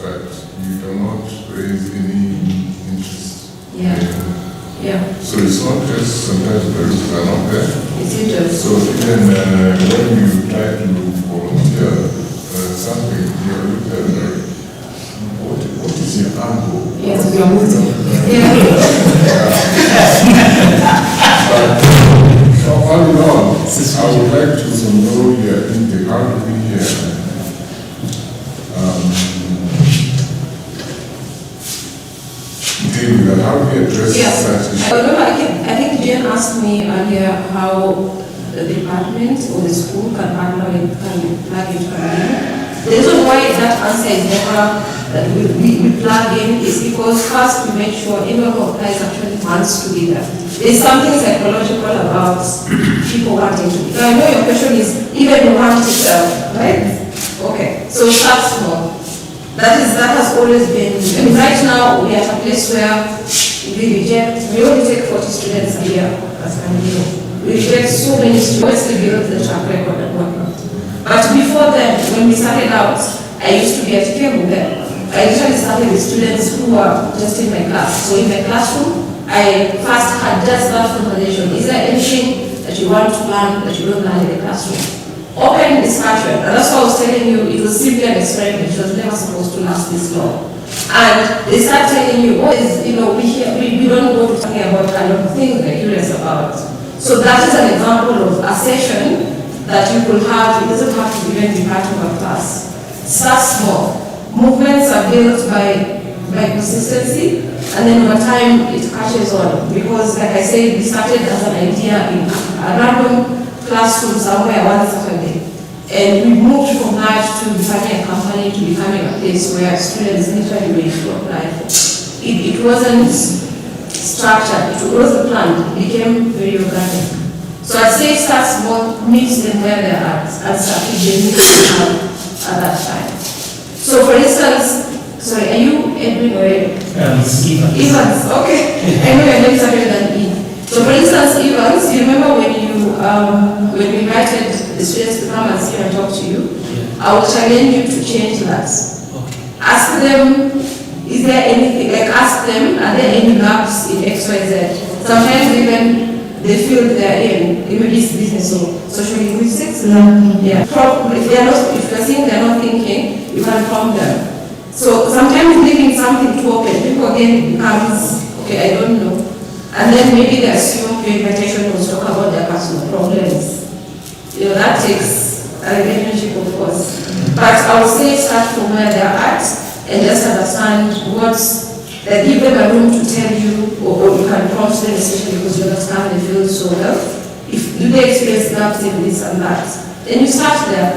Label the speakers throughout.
Speaker 1: but you cannot raise any interest.
Speaker 2: Yeah.
Speaker 1: So it's not just sometimes the risks are not there.
Speaker 2: It's interesting.
Speaker 1: So even when you try to volunteer something, you look at what is your angle?
Speaker 2: Yes, we are moving.
Speaker 1: But all in all, I would like to know your intake. How do we deal with that? How do we address such issues?
Speaker 2: I think Jane asked me earlier how the department or the school can partner with plug into community. The reason why that answer is never that we plug in is because first we make sure anyone who applies actually wants to be there. There's something psychological about people wanting to be there. I know your question is even you want itself, right? Okay, so start small. That has always been, and right now we are at a place where we only take 40 students a year as an we reject so many students to build the track record and whatnot. But before then, when we started out, I used to be at camp with them. I usually started with students who were just in my class. So in my classroom, I first had just that conversation. Is there anything that you want to learn that you don't learn in the classroom? Open discussion. And that's why I was telling you, it was simply an experiment. It was never supposed to last this long. And they start telling you, we don't go to talking about kind of things they're curious about. So that is an example of a session that you could have. It doesn't have to even be part of a class. Start small. Movements are built by consistency, and then over time it catches on. Because, like I said, we started as an idea in a random classroom somewhere one Saturday, and we moved from that to becoming a company, to becoming a place where students literally wait to apply for. It wasn't structured, it wasn't planned, it became very organic. So I'd say start small, meet them where they're at, and start with the needs they have at that time. So for instance, sorry, are you Edwin or
Speaker 3: Evans.
Speaker 2: Evans, okay. I know your name is started with an E. So for instance, Evans, you remember when we invited the students to come and see and talk to you? Yeah. I will challenge you to change that. Okay. Ask them, is there anything, ask them, are there any gaps in XYZ? Sometimes even the field they're in, maybe it's business or social linguistics. Yeah. Probably, if you're seeing they're not thinking, you can prompt them. So sometimes leaving something too open, people again becomes, okay, I don't know. And then maybe they assume your invitation was talk about their personal problems. That takes a relationship, of course. But I would say start from where they're at and just understand give them a room to tell you, or you can prompt them, especially because you understand the field so well. Do they experience gaps in this and that? Then you start there.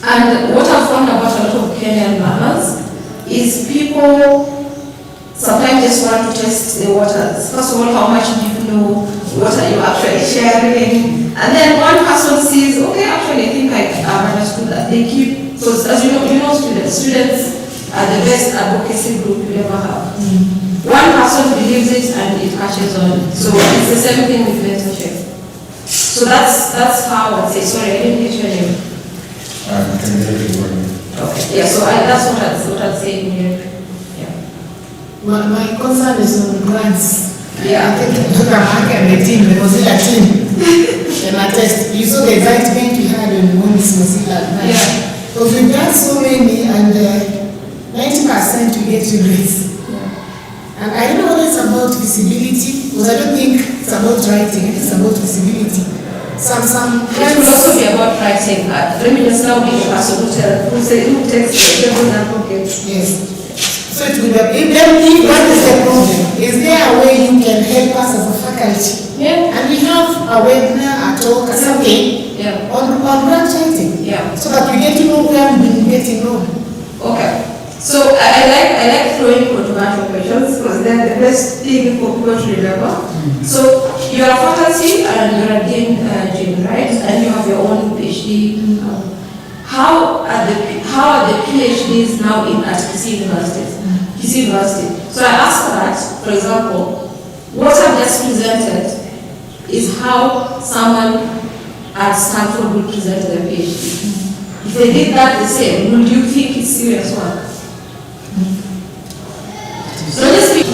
Speaker 2: And what I've found about a lot of Kenyan learners is people sometimes just want to test the waters. First of all, how much do you know? What are you actually sharing? And then one person sees, okay, actually I think I've understood that. They keep, so as you know students are the best advocacy group you ever have. One person believes it and it catches on. So it's the same thing with mentorship. So that's how I'd say, sorry, I didn't get your name. Okay, yeah, so that's what I'd say in here. Yeah.
Speaker 4: Well, my concern is on grants.
Speaker 2: Yeah.
Speaker 4: I think the team, the Mozilla team, and I test. You saw the excitement we had when this Mozilla.
Speaker 2: Yeah.
Speaker 4: Because we've done so many, and 90% we get to grades. Yeah. And I don't know whether it's about visibility, because I don't think it's about writing, it's about visibility. Some
Speaker 2: it will also be about writing. Let me just now be a person who takes the table and pocket.
Speaker 4: Yes. So it will be, if that is the problem, is there a way you can help us as a faculty?
Speaker 2: Yeah.
Speaker 4: And we have a webinar, a talk, or something on grant writing. Yeah. So that we get to know where we've been getting wrong.
Speaker 2: Okay. So I like throwing controversial questions because they're the best thing for people to remember. So you're a faculty and you're a dean, right? And you have your own PhD. How are the PhDs now at Kisii University? So I asked that, for example, what I've just presented is how someone at Stanford would present their PhD. If they did that the same, would you think it's serious work? So let's be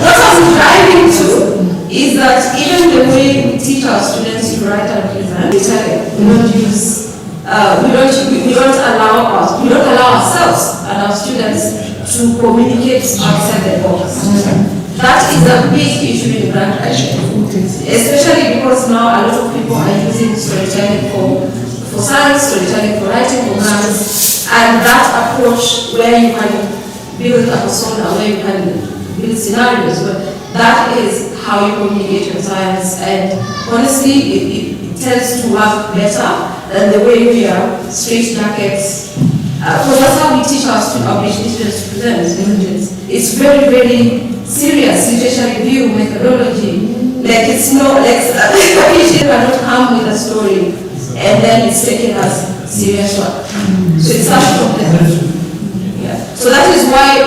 Speaker 2: what I'm driving to is that even the way we teach our students to write and present, we don't allow ourselves and our students to communicate outside the box. That is a big issue in grant writing, especially because now a lot of people are using storytelling for science, storytelling for writing, for grants, and that approach where you can build a persona, where you can build scenarios, but that is how you communicate your science, and honestly, it tends to work better than the way we are straight jackets. Because that's how we teach our PhD students to present, isn't it? It's very, very serious literature review methodology. Like it's no, like a PhD cannot come with a story and then it's taken as serious one. So it's such a problem. Yeah. So that is why,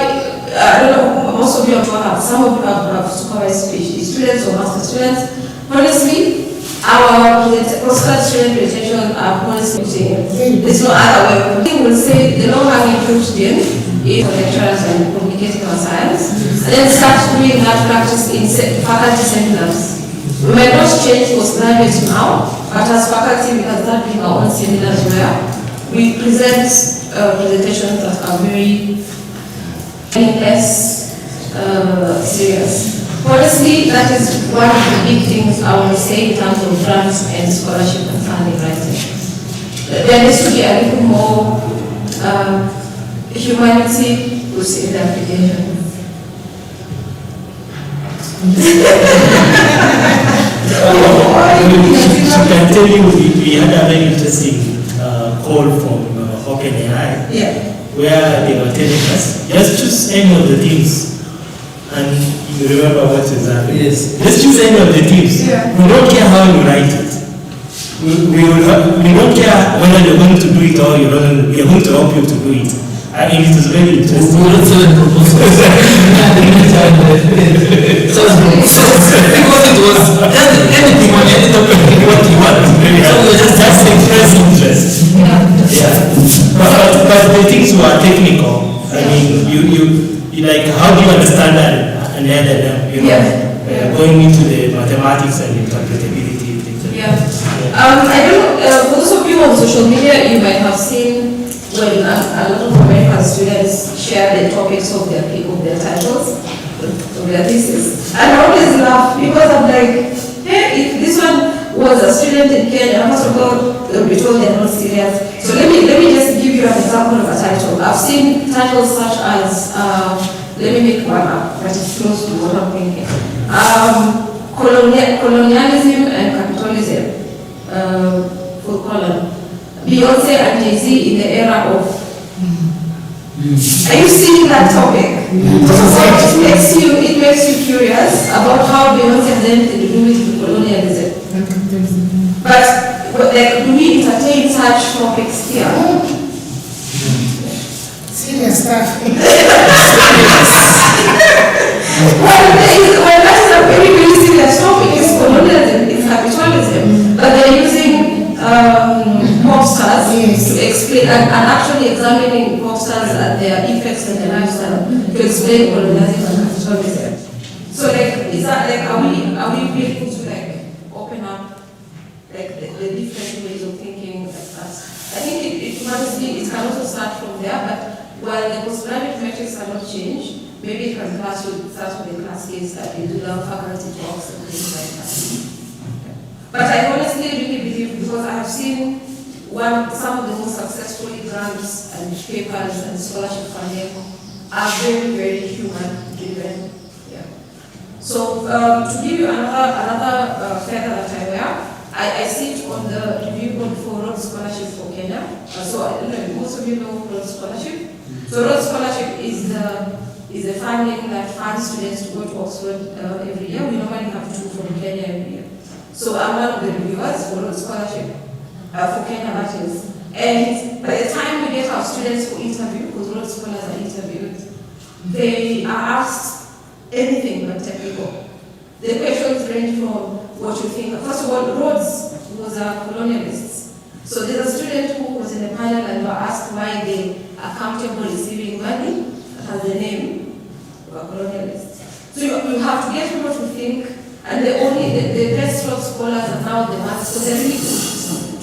Speaker 2: I don't know, most of you have, some of you have supervised PhD students or master students. Honestly, our postgrad student presentation are honestly saying there's no other way. We will say the low-hanging fruit then is for lecturers and communicating our science, and then start doing that practice in faculty seminars. We might not change postgraduates now, but as faculty we can start doing our own seminars where we present presentations that are very less serious. Honestly, that is one of the big things I would say in terms of grants and scholarship and funding writing. There needs to be a little more humanity in the application.
Speaker 3: I can tell you we had a very interesting call from OpenAI, where they were telling us, just choose any of the themes. And you remember what is happening. Yes. Let's choose any of the themes. Yeah. We don't care how you write it. We don't care whether you're going to do it or we are going to help you to do it. I mean, it is very interesting. We don't sell proposals. Because it was anything on any topic what you want. So we just express interest. Yeah. But the things were technical. I mean, you like, how do you understand that and LLM? Going into the mathematics and interpretability.
Speaker 2: I don't know, for those of you on social media, you might have seen when a lot of American students share the topics of their titles, of their thesis. And I always laugh because I'm like, hey, if this one was a student in Kenya, first of all, they'll be told they're not serious. So let me just give you an example of a title. I've seen titles such as, let me make one up, but it's close to what I'm thinking. Colonialism and capitalism, full column. Beyonce and Jay-Z in the era of. Are you seeing that topic? So it makes you curious about how Beyonce has anything to do with colonialism. But like, do we entertain such topics here?
Speaker 4: Serious stuff.
Speaker 2: Well, that is a very, very serious topic. It's colonialism, it's capitalism. But they're using pop stars to explain and actually examining pop stars and their effects and their lifestyle to explain colonialism and capitalism. So like, is that like, are we able to like open up like the different ways of thinking like that? I think it can also start from there, but while the postgraduate metrics are not changed, maybe it can start with the class case that we do love faculty talks and things like that. But I honestly really believe, because I have seen some of the most successful grants and papers and scholarship funding are very, very human driven. Yeah. So to give you another feather that I wear, I sit on the review board for Rhodes Scholarship for Kenya. So I don't know, most of you know Rhodes Scholarship. So Rhodes Scholarship is the funding that funds students to go to Oxford every year. We normally have 2 from Kenya every year. So I'm one of the reviewers for Rhodes Scholarship for Kenya, that is. And by the time we get our students for interview, because Rhodes scholars are interviewed, they are asked anything but technical. The questions range from what you think. First of all, Rhodes was a colonialist. So there's a student who was in in the panel and were asked why they are comfortable receiving money that has the name of a colonialist. So you have to get people to think, and the best rock scholars are now the ones, so they're really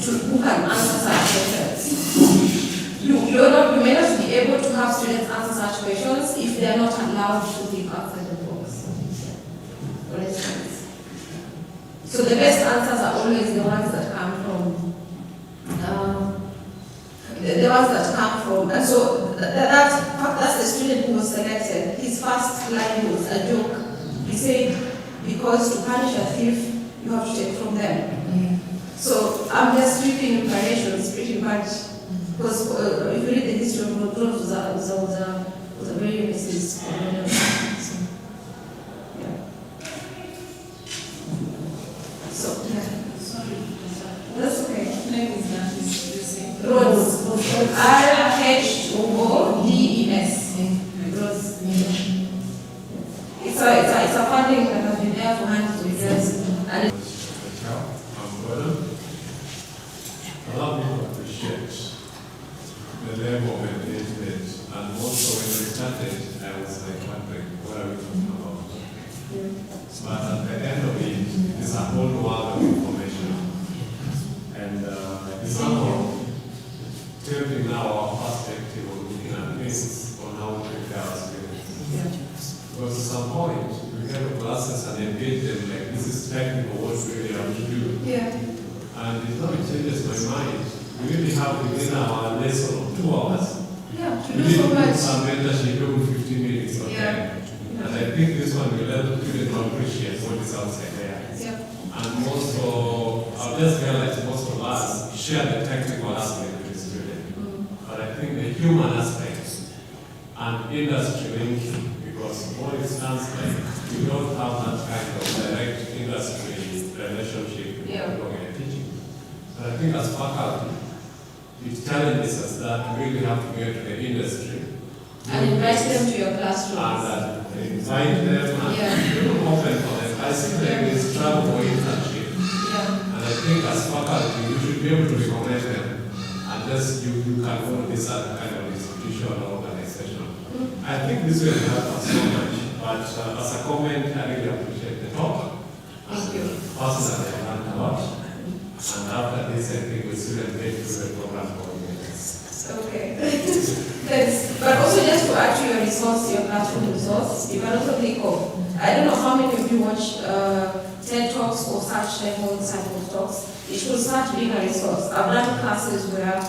Speaker 2: who can answer such questions. You may not be able to have students answer such questions if they are not allowed to think outside the box, for instance. So the best answers are always the ones that come from, and so that's the student who was selected. His first line was a joke. He said, because to punish a thief, you have to take from them. So I'm just reading preparations pretty much, because if you read the history of North was a very racist colonial. So, that's okay.
Speaker 4: Name is that is the same.
Speaker 2: Rhodes. R-H-O-D-E-S. Rhodes. It's a funding that has been there for hundreds of years. And
Speaker 5: a lot of people appreciate the level of engagement, and also when we started, I was like wondering, what are we talking about? But at the end of it, it's a whole world of information. And it's somehow tilting now our perspective of looking at things on how to prepare our students. Because at some point, we have classes and engage them like, this is technical, what we really have to do. And it not changes my mind. We really have within our lesson of 2 hours.
Speaker 2: We need to put
Speaker 5: some mentorship every 15 minutes or 10. And I think this one will let the students appreciate what is outside there. And also, I've just realized most of us share the technical aspect with the student. But I think the human aspect and industry linking, because what it stands like, we don't have that kind of direct industry relationship with what we're teaching. So I think as faculty, it challenges us that we really have to get to the industry.
Speaker 2: And invite them to your classroom.
Speaker 5: And invite them and open for them. I see there is travel for internship. And I think as faculty, we should be able to recommend them. And just you can go to this kind of institution or organization. I think this will help us so much. But as a comment, I really appreciate the talk.
Speaker 2: Thank you.
Speaker 5: Personally, I learned a lot. And after this, I think we should get to the program coordinators.
Speaker 2: Okay. Thanks. But also just to add to your resource, your classroom resource, you can also think of, I don't know how many of you watch TED Talks or such type of talks. It should start being a resource. I've done classes where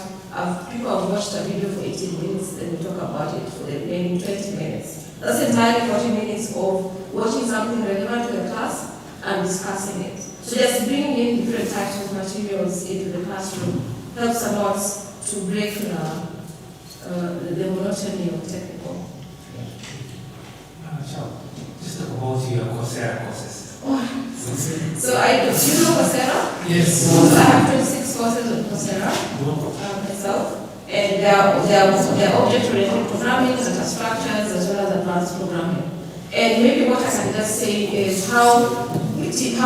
Speaker 2: people have watched a video for 18 minutes, then we talk about it for the remaining 20 minutes. That's entirely 40 minutes of watching something relevant to the class and discussing it. So just bringing in different types of materials into the classroom helps a lot to break the monotony of technical.
Speaker 6: Just about your Coursera courses.
Speaker 2: So do you know Coursera?
Speaker 6: Yes.
Speaker 2: So I have 26 courses on Coursera myself. And they're object-oriented programming, data structures, as well as advanced programming. And maybe what I can just say is how we teach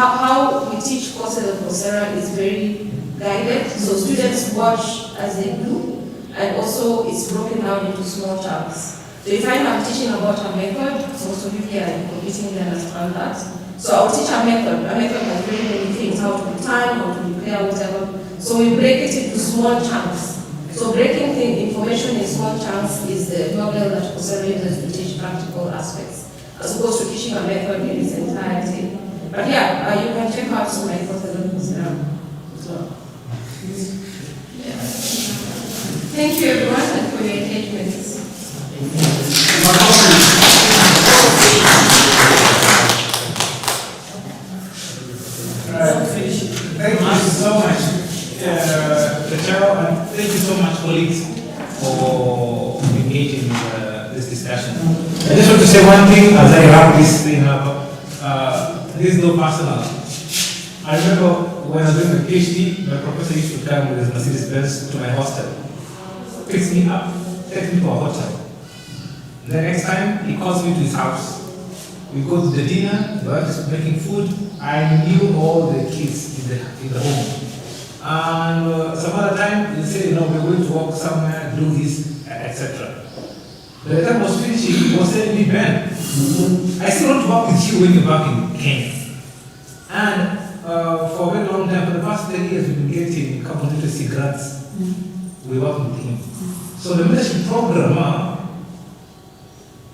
Speaker 2: courses on Coursera is very guided. So students watch as they do, and also it's broken down into small chunks. So if I'm teaching about a method, most of you here are computing to understand that. So I'll teach a method. A method has very many things, how to return, how to declare, whatever. So we break it into small chunks. So breaking the information in small chunks is the model that Coursera uses to teach practical aspects, as opposed to teaching a method in its entirety. But yeah, you can check out some of my courses on Coursera as well. Thank you everyone and for your engagement.
Speaker 6: Thank you so much, Rachel, and thank you so much, colleagues, for engaging in this discussion. I just want to say one thing as I wrap this thing up. This is no personal. I remember when I was doing my PhD, my professor used to come with his Mercedes-Benz to my hostel, picks me up, takes me to a hotel. The next time, he calls me to his house. We go to the dinner, the wife is making food. I knew all the kids in the home. And some other time, you say, we're going to walk somewhere, do this, etc. By the time I was finishing, he was telling me, Ben, I still want to work with you when you're back in Kenya. And for a very long time, for the past 10 years, we've been getting carbon literacy grants. We work with him. So the mentorship program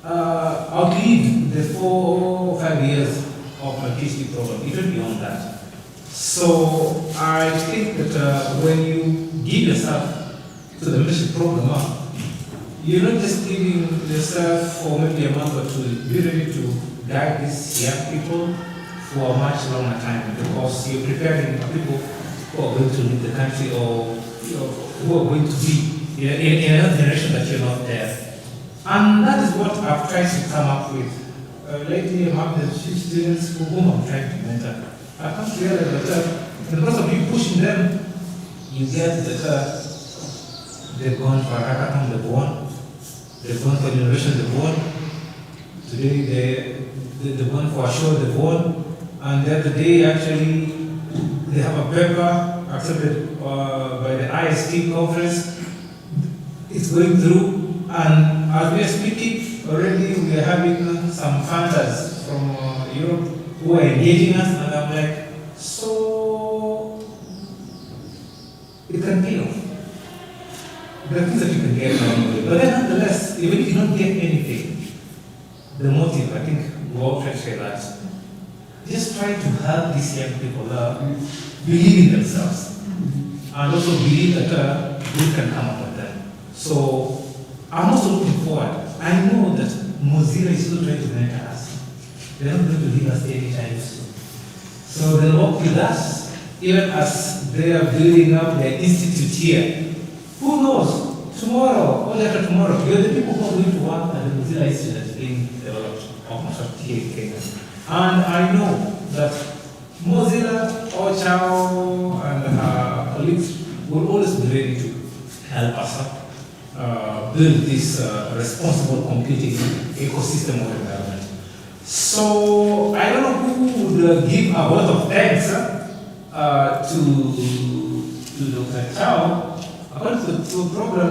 Speaker 6: outlived the 4 or 5 years of my PhD program, even beyond that. So I think that when you give yourself to the mentorship program, you're not just giving yourself for maybe a month or two. You're ready to guide these young people for a much longer time, because you're preparing people who are going to lead the country, or who are going to be in another generation that you're not there. And that is what I've tried to come up with. Lately, I'm having a few students whom I'm trying to mentor. I come to realize that in the process of you pushing them, you get that they've gone for a hackathon, they've won. They've gone for innovation, they've won. Today, they've gone for a show, they've won. And the other day, actually, they have a paper accepted by the IST conference. It's going through. And as we are speaking, already we are having some funders from Europe who are engaging us, and I'm like, so it can pay off. There are things that you can get along the way. But then nonetheless, even if you don't get anything, the motive, I think we all try to say that. Just try to help these young people believe in themselves, and also believe that good can come out of them. So I'm also looking forward. I know that Mozilla is still trying to mentor us. They're not going to leave us anytime soon. So they'll work with us, even as they are building up their institute here. Who knows? Tomorrow, or after tomorrow, you're the people who are going to work at the Mozilla Institute that's being developed here in Kenya. And I know that Mozilla, Ochao, and her colleagues will always be ready to help us build this responsible computing ecosystem of environment. So I don't know who would give a lot of thanks to Dr. Chow. According to the program,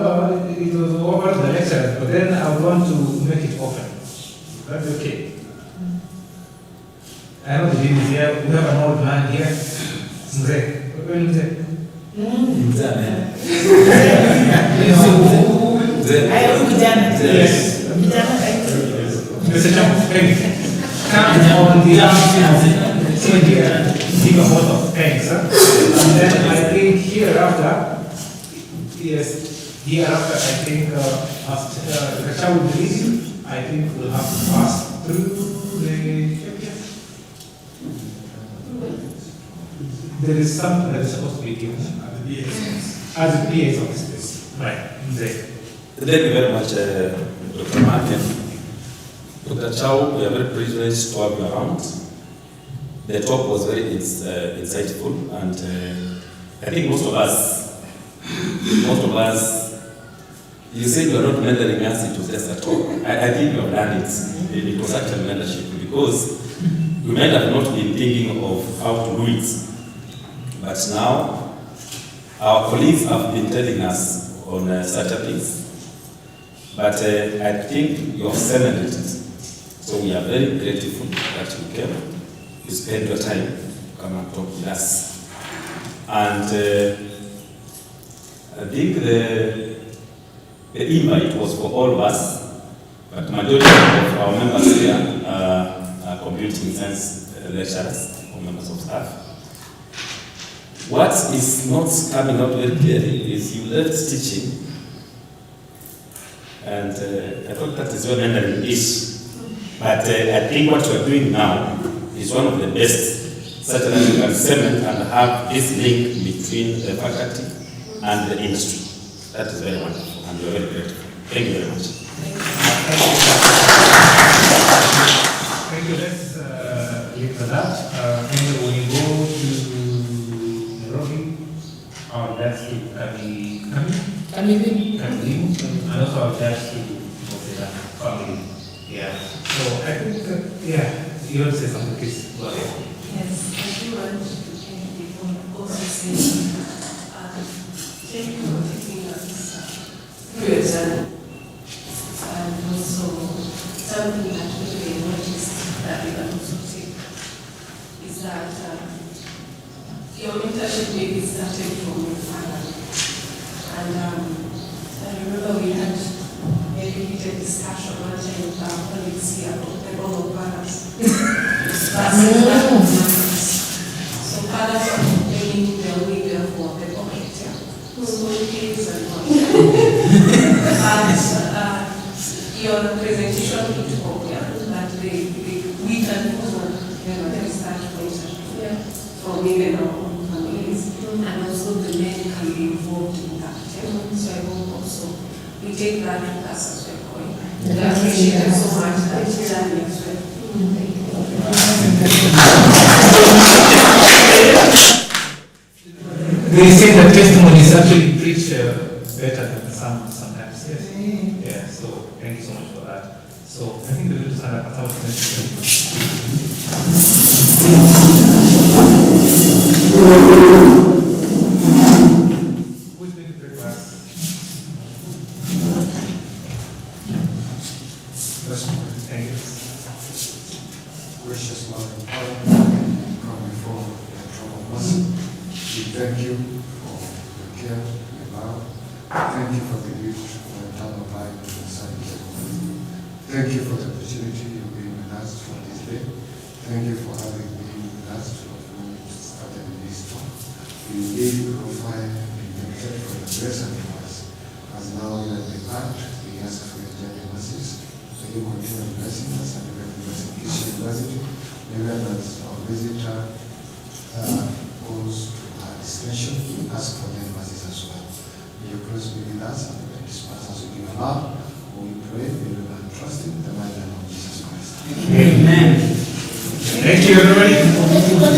Speaker 6: it was over the lecture, but then I would want to make it open. That's okay. I know the name is here. We have an old man here. Mzee. What do you say?
Speaker 7: Mzee.
Speaker 6: Yes. Mr. Champ, come on the arm here, give a vote of thanks. And then I think hereafter, yes, hereafter I think as the child will release you, I think we'll have to pass through the. There is something that is supposed to be given at the PA's office. Right, there.
Speaker 7: Thank you very much, Dr. Martin. Dr. Chow, we are very privileged to have you around. The talk was very insightful, and I think most of us, you said you are not mentoring us, it was just a talk. I think you have done it. It was actually mentorship, because we might have not been thinking of how to do it. But now, our colleagues have been telling us on certain things. But I think you have cemented it. So we are very grateful that you came. You spent your time to come and talk with us. And I think the invite was for all of us, but majority of our members here are computing science lecturers or members of staff. What is not coming out very clearly is you left teaching, and I thought that is where mentoring is. But I think what you are doing now is one of the best, such that you can cement and have this link between the faculty and the industry. That is very wonderful, and we are very grateful. Thank you very much.
Speaker 6: Thank you. Let's leave for that. And when you go to our desk to Kamili, and also our desk to Mozilla family. Yeah. So I think, you want to say something, please. Go ahead.
Speaker 2: Yes, I do want to also say is also something that we noticed that we can also take is that your mentorship maybe started from your father. And I remember we had a heated discussion one time with our colleagues here about the role of fathers. So fathers are playing their way for the pocket, small kids and all. Your presentation hit home, that we can also start from even our own families, and also the men can be involved in that. So I hope also we take that with us as we're going. I appreciate so much that journey as well.
Speaker 6: They say that testimony is actually preached better than the sermon sometimes. Yes. Yeah. So thank you so much for that. So I think we will stand up at our next. Who's going to pray for us? Thank you.
Speaker 8: Gracious Lord and Father, come before your throne of mercy. We thank you for your care, your love. Thank you for the gift of eternal life in the Son of God. Thank you for the opportunity you've been with us for this day. Thank you for having been with us from when we started in this talk. We indeed glorify and thank you for the grace and for us. As now you have depart, we ask for your gentle mercies. May you continue blessing us and blessing Kisii University. Even as our visitor goes to our destination, we ask for their mercies as well. May your grace be with us and may disperse us with your love. We pray, believe and trust in the mighty name of Jesus Christ.
Speaker 6: Amen. Thank you, everybody.